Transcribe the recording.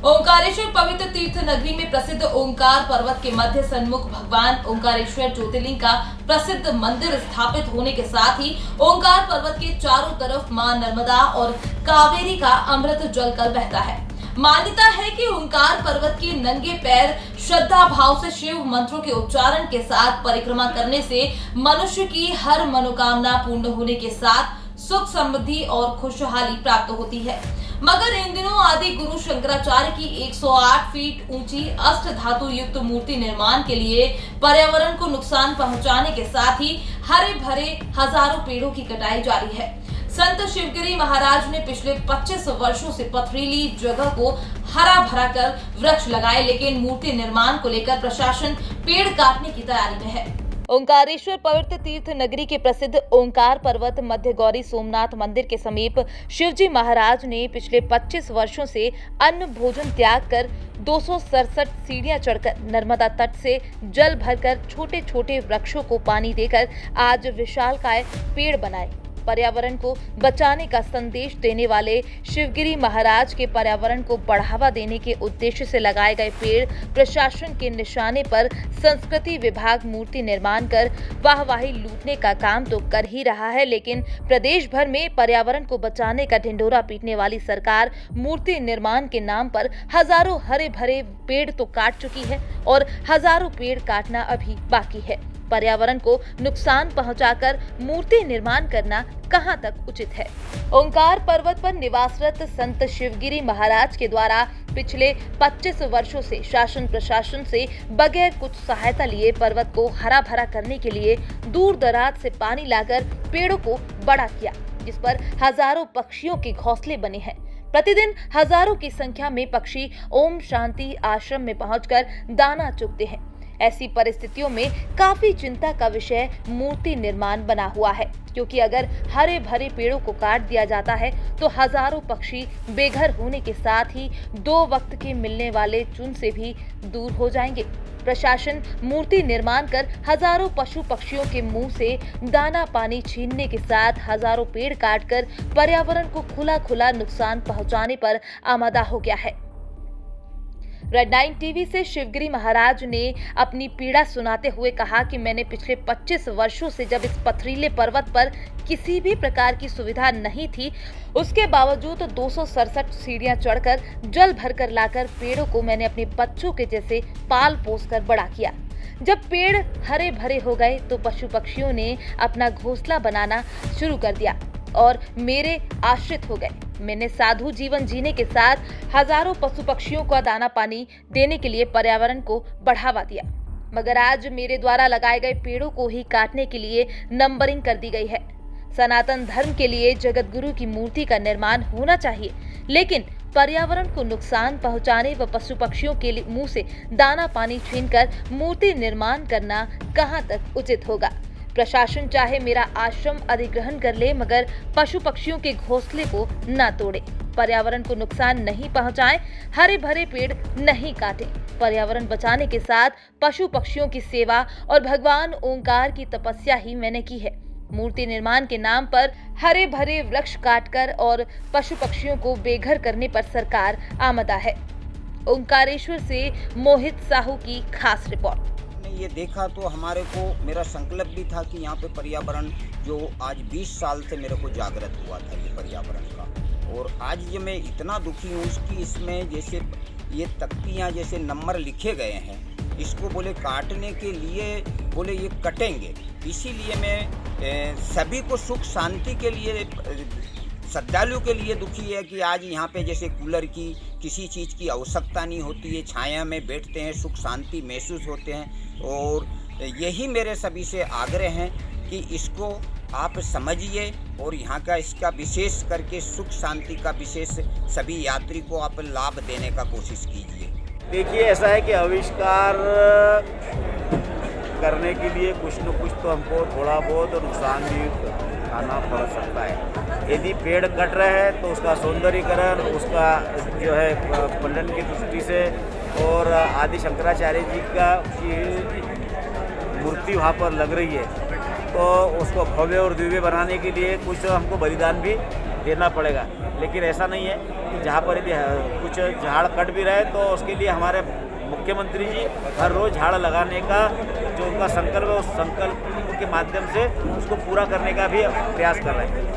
ओंकारेश्वर पवित्र तीर्थ नगरी में प्रसिद्ध ओंकार पर्वत के मध्य सन्मुख भगवान ओंकारेश्वर ज्योतिर्लिंग का प्रसिद्ध मंदिर स्थापित होने के साथ ही ओंकार पर्वत के चारों तरफ मां नर्मदा और कावेरी का अमृत जल कर बहता है। मान्यता है कि ओंकार पर्वत के नंगे पैर श्रद्धा भाव से शिव मंत्रों के उच्चारण के साथ परिक्रमा करने से मनुष्य की हर मनोकामना पूर्ण होने के साथ सुख समृद्धि और खुशहाली प्राप्त होती है। मगर इन दिनों आदि गुरु शंकराचार्य की 108 फीट ऊंची अष्ट धातु युक्त मूर्ति निर्माण के लिए पर्यावरण को नुकसान पहुंचाने के साथ ही हरे भरे हजारों पेड़ों की कटाई जारी है। संत शिवगिरी महाराज ने पिछले 25 वर्षों से पथरीली जगह को हरा भरा कर वृक्ष लगाए, लेकिन मूर्ति निर्माण को लेकर प्रशासन पेड़ काटने की तैयारी में है। ओंकारेश्वर पवित्र तीर्थ नगरी के प्रसिद्ध ओंकार पर्वत मध्य गौरी सोमनाथ मंदिर के समीप शिवजी महाराज ने पिछले 25 वर्षों से अन्न भोजन त्याग कर 267 सीढ़ियां चढ़कर नर्मदा तट से जल भरकर छोटे छोटे वृक्षों को पानी देकर आज विशालकाय पेड़ बनाए। पर्यावरण को बचाने का संदेश देने वाले शिवगिरी महाराज के पर्यावरण को बढ़ावा देने के उद्देश्य से लगाए गए पेड़ प्रशासन के निशाने पर संस्कृति विभाग मूर्ति निर्माण कर वाहवाही लूटने का काम तो कर ही रहा है, लेकिन प्रदेश भर में पर्यावरण को बचाने का ढिंढोरा पीटने वाली सरकार मूर्ति निर्माण के नाम पर हजारों हरे भरे पेड़ तो काट चुकी है और हजारों पेड़ काटना अभी बाकी है। पर्यावरण को नुकसान पहुंचाकर मूर्ति निर्माण करना कहां तक उचित है। ओंकार पर्वत पर निवासरत संत शिवगिरी महाराज के द्वारा पिछले 25 वर्षों से शासन प्रशासन से बगैर कुछ सहायता लिए पर्वत को हरा भरा करने के लिए दूर दराज से पानी लाकर पेड़ों को बड़ा किया, जिस पर हजारों पक्षियों के घोंसले बने हैं। प्रतिदिन हजारों की संख्या में पक्षी ओम शांति आश्रम में पहुंचकर दाना चुगते हैं। ऐसी परिस्थितियों में काफी चिंता का विषय मूर्ति निर्माण बना हुआ है, क्योंकि अगर हरे भरे पेड़ों को काट दिया जाता है तो हजारों पक्षी बेघर होने के साथ ही 2 वक्त के मिलने वाले चुन से भी दूर हो जाएंगे। प्रशासन मूर्ति निर्माण कर हजारों पशु पक्षियों के मुंह से दाना पानी छीनने के साथ हजारों पेड़ काटकर पर्यावरण को खुला खुला नुकसान पहुंचाने पर आमादा हो गया है। रेड 9 टीवी से शिवगिरी महाराज ने अपनी पीड़ा सुनाते हुए कहा कि मैंने पिछले 25 वर्षों से जब इस पथरीले पर्वत पर किसी भी प्रकार की सुविधा नहीं थी, उसके बावजूद 267 सीढ़ियां चढ़कर जल भरकर लाकर पेड़ों को मैंने अपने बच्चों के जैसे पाल पोस कर बड़ा किया। जब पेड़ हरे भरे हो गए तो पशु पक्षियों ने अपना घोंसला बनाना शुरू कर दिया और मेरे आश्रित हो गए। मैंने साधु जीवन जीने के साथ हजारों पशु पक्षियों का दाना पानी देने के लिए पर्यावरण को बढ़ावा दिया, मगर आज मेरे द्वारा लगाए गए पेड़ों को ही काटने के लिए नंबरिंग कर दी गई है। सनातन धर्म के लिए जगत गुरु की मूर्ति का निर्माण होना चाहिए, लेकिन पर्यावरण को नुकसान पहुंचाने व पशु पक्षियों के मुंह से दाना पानी छीनकर मूर्ति निर्माण करना कहां तक उचित होगा। प्रशासन चाहे मेरा आश्रम अधिग्रहण कर ले, मगर पशु पक्षियों के घोंसले को न तोड़े, पर्यावरण को नुकसान नहीं पहुंचाएं, हरे भरे पेड़ नहीं काटें। पर्यावरण बचाने के साथ पशु पक्षियों की सेवा और भगवान ओंकार की तपस्या ही मैंने की है। मूर्ति निर्माण के नाम पर हरे भरे वृक्ष काटकर और पशु पक्षियों को बेघर करने पर सरकार आमदा है। ओंकारेश्वर से मोहित साहू की खास रिपोर्ट। ये देखा तो हमारे को मेरा संकल्प भी था कि यहाँ पे पर्यावरण जो आज 20 साल से मेरे को जागृत हुआ था ये पर्यावरण का, और आज ये मैं इतना दुखी हूँ कि इसमें जैसे ये तख्तियाँ जैसे नंबर लिखे गए हैं, इसको बोले काटने के लिए बोले ये कटेंगे। इसीलिए मैं सभी को सुख शांति के लिए श्रद्धालु के लिए दुखी है कि आज यहाँ पे जैसे कूलर की किसी चीज़ की आवश्यकता नहीं होती है, छाया में बैठते हैं, सुख शांति महसूस होते हैं। और यही मेरे सभी से आग्रह है कि इसको आप समझिए और यहाँ का इसका विशेष करके सुख शांति का विशेष सभी यात्री को आप लाभ देने का कोशिश कीजिए। देखिए, ऐसा है कि आविष्कार करने के लिए कुछ न कुछ तो हमको थोड़ा बहुत नुकसान भी खाना पड़ सकता है। यदि पेड़ कट रहे हैं तो उसका सौंदर्यीकरण, उसका जो है पर्यटन की दृष्टि से, और आदि शंकराचार्य जी का मूर्ति वहाँ पर लग रही है, तो उसको भव्य और दिव्य बनाने के लिए कुछ हमको बलिदान भी देना पड़ेगा। लेकिन ऐसा नहीं है कि जहाँ पर यदि कुछ झाड़ कट भी रहे तो उसके लिए हमारे मुख्यमंत्री जी हर रोज़ झाड़ लगाने का जो उनका संकल्प है उस संकल्प के माध्यम से उसको पूरा करने का भी प्रयास कर रहे हैं।